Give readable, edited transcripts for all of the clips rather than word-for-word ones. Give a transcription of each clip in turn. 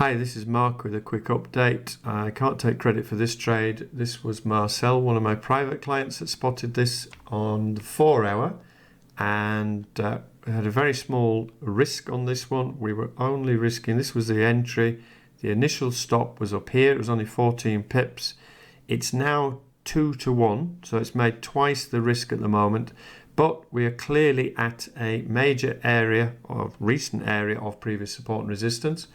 Hi, this is Mark with a quick update. I can't take credit for this trade. This was Marcel, one of my private clients, that spotted this on the 4 hour and we had a very small risk on this one. We were only risking, this was the entry, the initial stop was up here, it was only 14 pips. It's now 2 to 1, so it's made twice the risk at the moment, but we are clearly at a major area or recent area of previous support and resistance.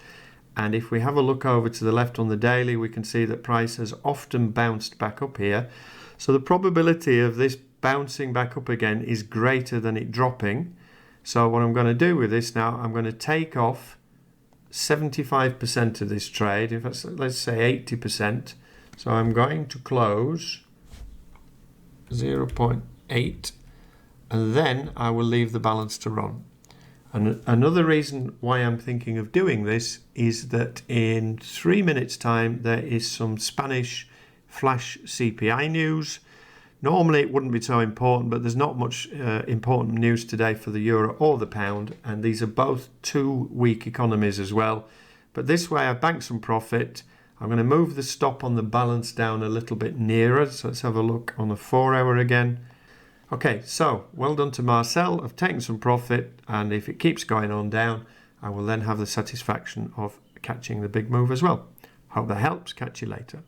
And if we have a look over to the left on the daily, we can see that price has often bounced back up here. So the probability of this bouncing back up again is greater than it dropping. So what I'm going to do with this now, I'm going to take off 75% of this trade. In fact, let's say 80%. So I'm going to close 0.8 and then I will leave the balance to run. And another reason why I'm thinking of doing this is that in 3 minutes time there is some Spanish flash CPI news. Normally it wouldn't be so important, but there's not much important news today for the euro or the pound, and these are both two weak economies as well. But this way I've banked some profit. I'm going to move the stop on the balance down a little bit nearer, so let's have a look on the 4 hour again. Okay, so well done to Marcel. I've taken some profit, and if it keeps going on down, I will then have the satisfaction of catching the big move as well. Hope that helps. Catch you later.